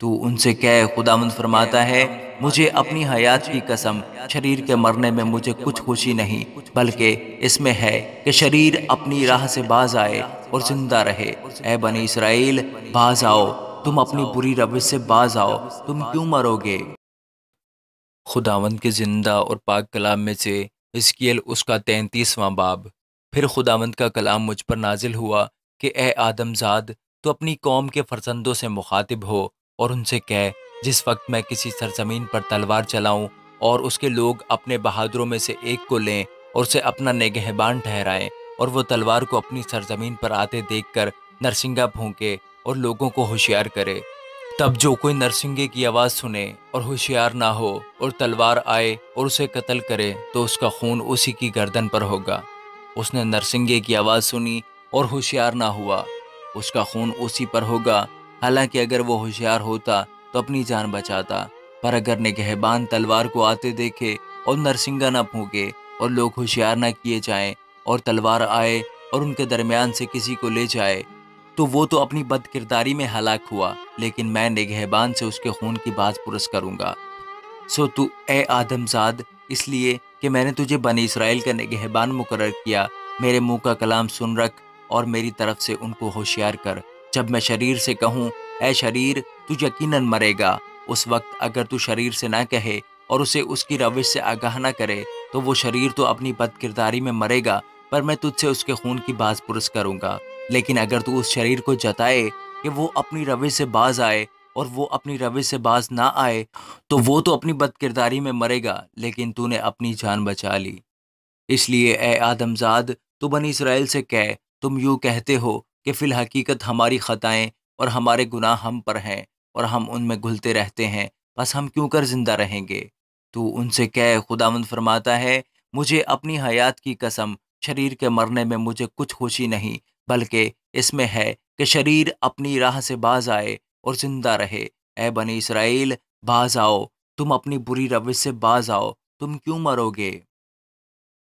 تو ان سے کہے خداوند فرماتا ہے مجھے اپنی حیات کی قسم شریر کے مرنے میں مجھے کچھ خوشی نہیں، بلکہ اس میں ہے کہ شریر اپنی راہ سے باز آئے اور زندہ رہے۔ اے بنی اسرائیل، باز آؤ، تم اپنی بری روش سے باز آؤ، تم کیوں مرو گے؟ خداوند کے زندہ اور پاک کلام میں سے حزقیل اس کا 33واں باب۔ پھر خداوند کا کلام مجھ پر نازل ہوا کہ اے آدم زاد، تو اپنی قوم کے فرزندوں سے مخاطب ہو اور ان سے کہہ، جس وقت میں کسی سرزمین پر تلوار چلاؤں اور اس کے لوگ اپنے بہادروں میں سے ایک کو لیں اور اسے اپنا نگہبان ٹھہرائیں، اور وہ تلوار کو اپنی سرزمین پر آتے دیکھ کر نرسنگا پھونکے اور لوگوں کو ہوشیار کرے، تب جو کوئی نرسنگے کی آواز سنے اور ہوشیار نہ ہو اور تلوار آئے اور اسے قتل کرے تو اس کا خون اسی کی گردن پر ہوگا۔ اس نے نرسنگے کی آواز سنی اور ہوشیار نہ ہوا، اس کا خون اسی پر ہوگا، حالانکہ اگر وہ ہوشیار ہوتا تو اپنی جان بچاتا۔ پر اگر نگہبان تلوار کو آتے دیکھے اور نرسنگا نہ پھونکے اور لوگ ہوشیار نہ کیے جائیں اور تلوار آئے اور ان کے درمیان سے کسی کو لے جائے، تو وہ تو اپنی بد کرداری میں ہلاک ہوا، لیکن میں نگہبان سے اس کے خون کی باز پرس کروں گا۔ سو تو اے آدم زاد، اس لیے کہ میں نے تجھے بنی اسرائیل کا نگہبان مقرر کیا، میرے منہ کا کلام سن رکھ اور میری طرف سے ان کو ہوشیار کر۔ جب میں شریر سے کہوں اے شریر تو یقیناً مرے گا، اس وقت اگر تو شریر سے نہ کہے اور اسے اس کی روش سے آگاہ نہ کرے تو وہ شریر تو اپنی بد کرداری میں مرے گا، پر میں تجھ سے اس کے خون کی باز پرس کروں گا۔ لیکن اگر تو اس شریر کو جتائے کہ وہ اپنی روش سے باز آئے اور وہ اپنی روش سے باز نہ آئے تو وہ تو اپنی بد کرداری میں مرے گا، لیکن تو نے اپنی جان بچا لی۔ اس لیے اے آدم زاد، تو بنی اسرائیل سے کہہ، تم یوں کہتے ہو کہ فی الحقیقت ہماری خطائیں اور ہمارے گناہ ہم پر ہیں اور ہم ان میں گھلتے رہتے ہیں، بس ہم کیوں کر زندہ رہیں گے؟ تو ان سے کہہ خداوند فرماتا ہے مجھے اپنی حیات کی قسم شریر کے مرنے میں مجھے کچھ خوشی نہیں، بلکہ اس میں ہے کہ شریر اپنی راہ سے باز آئے اور زندہ رہے۔ اے بنی اسرائیل، باز آؤ، تم اپنی بری روش سے باز آؤ، تم کیوں مرو گے؟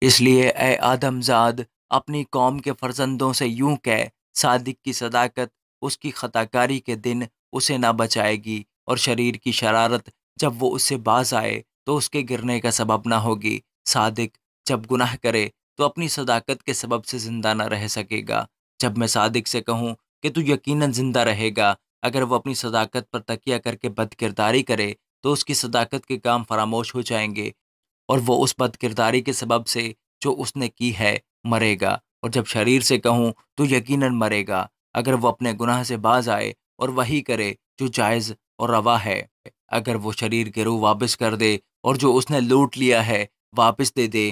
اس لیے اے آدم زاد، اپنی قوم کے فرزندوں سے یوں کہہ، صادق کی صداقت اس کی خطاکاری کے دن اسے نہ بچائے گی، اور شریر کی شرارت جب وہ اس سے باز آئے تو اس کے گرنے کا سبب نہ ہوگی۔ صادق جب گناہ کرے تو اپنی صداقت کے سبب سے زندہ نہ رہ سکے گا۔ جب میں صادق سے کہوں کہ تو یقیناً زندہ رہے گا، اگر وہ اپنی صداقت پر تکیہ کر کے بد کرداری کرے تو اس کی صداقت کے کام فراموش ہو جائیں گے، اور وہ اس بد کرداری کے سبب سے جو اس نے کی ہے مرے گا۔ اور جب شریر سے کہوں تو یقیناً مرے گا، اگر وہ اپنے گناہ سے باز آئے اور وہی کرے جو جائز اور روا ہے، اگر وہ شریر کے روح واپس کر دے اور جو اس نے لوٹ لیا ہے واپس دے دے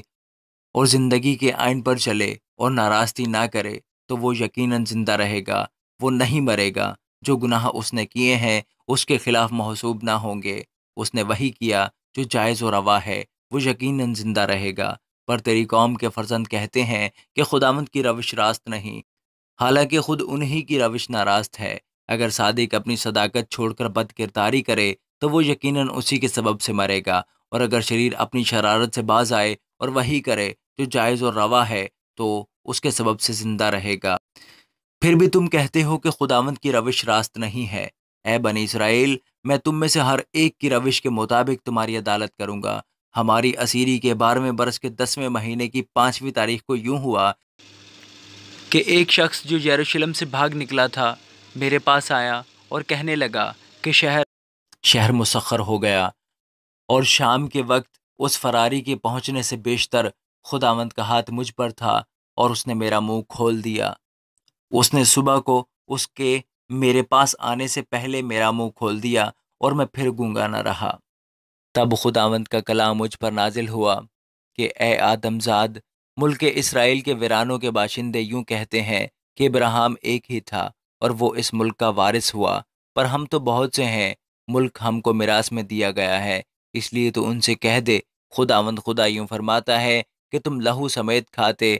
اور زندگی کے آئین پر چلے اور ناراستی نہ کرے، تو وہ یقیناً زندہ رہے گا، وہ نہیں مرے گا۔ جو گناہ اس نے کیے ہیں اس کے خلاف محسوب نہ ہوں گے۔ اس نے وہی کیا جو جائز و روا ہے، وہ یقیناً زندہ رہے گا۔ پر تیری قوم کے فرزند کہتے ہیں کہ خداوند کی روش راست نہیں، حالانکہ خود انہی کی روش ناراست ہے۔ اگر صادق اپنی صداقت چھوڑ کر بد کرداری کرے تو وہ یقیناً اسی کے سبب سے مرے گا، اور اگر شریر اپنی شرارت سے باز آئے اور وہی کرے جو جائز اور روا ہے تو اس کے سبب سے زندہ رہے گا۔ پھر بھی تم کہتے ہو کہ خداوند کی روش راست نہیں ہے۔ اے بنی اسرائیل، میں تم میں سے ہر ایک کی روش کے مطابق تمہاری عدالت کروں گا۔ ہماری اسیری کے 12ویں برس کے 10ویں مہینے کی 5ویں تاریخ کو یوں ہوا کہ ایک شخص جو یروشلم سے بھاگ نکلا تھا میرے پاس آیا اور کہنے لگا کہ شہر مسخر ہو گیا، اور شام کے وقت اس فراری کے پہنچنے سے بیشتر خداوند کا ہاتھ مجھ پر تھا، اور اس نے میرا منہ کھول دیا۔ اس نے صبح کو اس کے میرے پاس آنے سے پہلے میرا منہ کھول دیا اور میں پھر گونگا نہ رہا۔ تب خداوند کا کلام مجھ پر نازل ہوا کہ اے آدم زاد، ملک اسرائیل کے ویرانوں کے باشندے یوں کہتے ہیں کہ ابراہیم ایک ہی تھا اور وہ اس ملک کا وارث ہوا، پر ہم تو بہت سے ہیں، ملک ہم کو میراث میں دیا گیا ہے۔ اس لیے تو ان سے کہہ دے، خداوند خدا یوں فرماتا ہے کہ تم لہو سمیت کھاتے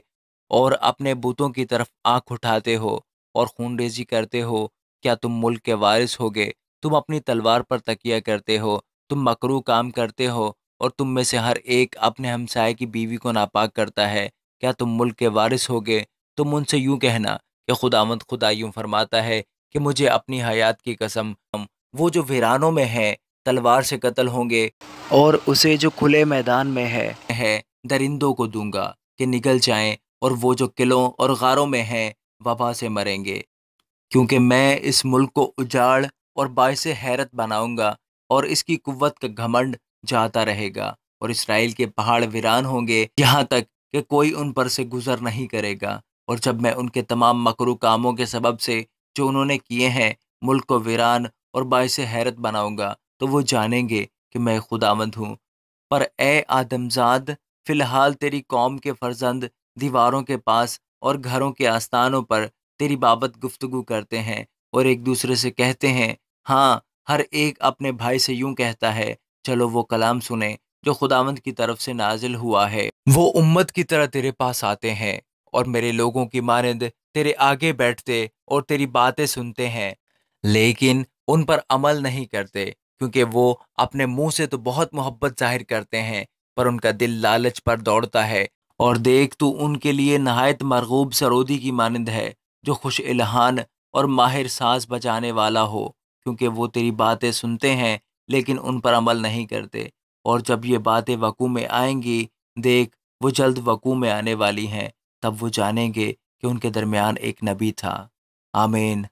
اور اپنے بتوں کی طرف آنکھ اٹھاتے ہو اور خون ریزی کرتے ہو، کیا تم ملک کے وارث ہوگے؟ تم اپنی تلوار پر تکیہ کرتے ہو، تم مکروہ کام کرتے ہو، اور تم میں سے ہر ایک اپنے ہمسائے کی بیوی کو ناپاک کرتا ہے، کیا تم ملک کے وارث ہوگے؟ تم ان سے یوں کہنا کہ خداوند خدا یوں فرماتا ہے کہ مجھے اپنی حیات کی قسم وہ جو ویرانوں میں ہے تلوار سے قتل ہوں گے، اور اسے جو کھلے میدان میں ہے درندوں کو دوں گا کہ نگل جائیں، اور وہ جو قلعوں اور غاروں میں ہیں وبا سے مریں گے، کیونکہ میں اس ملک کو اجاڑ اور باعث حیرت بناؤں گا، اور اس کی قوت کا گھمنڈ جاتا رہے گا، اور اسرائیل کے پہاڑ ویران ہوں گے یہاں تک کہ کوئی ان پر سے گزر نہیں کرے گا۔ اور جب میں ان کے تمام مکرو کاموں کے سبب سے جو انہوں نے کیے ہیں ملک کو ویران اور باعث حیرت بناؤں گا، تو وہ جانیں گے کہ میں خداوند ہوں۔ پر اے آدم زاد، فی الحال تیری قوم کے فرزند دیواروں کے پاس اور گھروں کے آستانوں پر تیری بابت گفتگو کرتے ہیں، اور ایک دوسرے سے کہتے ہیں، ہاں، ہر ایک اپنے بھائی سے یوں کہتا ہے، چلو وہ کلام سنیں جو خداوند کی طرف سے نازل ہوا ہے۔ وہ امت کی طرح تیرے پاس آتے ہیں، اور میرے لوگوں کی مانند تیرے آگے بیٹھتے اور تیری باتیں سنتے ہیں، لیکن ان پر عمل نہیں کرتے، کیونکہ وہ اپنے منہ سے تو بہت محبت ظاہر کرتے ہیں، پر ان کا دل لالچ پر دوڑتا ہے۔ اور دیکھ، تو ان کے لیے نہایت مرغوب سرودی کی مانند ہے جو خوش الحان اور ماہر ساز بجانے والا ہو، کیونکہ وہ تیری باتیں سنتے ہیں لیکن ان پر عمل نہیں کرتے۔ اور جب یہ باتیں وقوع میں آئیں گی، دیکھ، وہ جلد وقوع میں آنے والی ہیں، تب وہ جانیں گے کہ ان کے درمیان ایک نبی تھا۔ آمین۔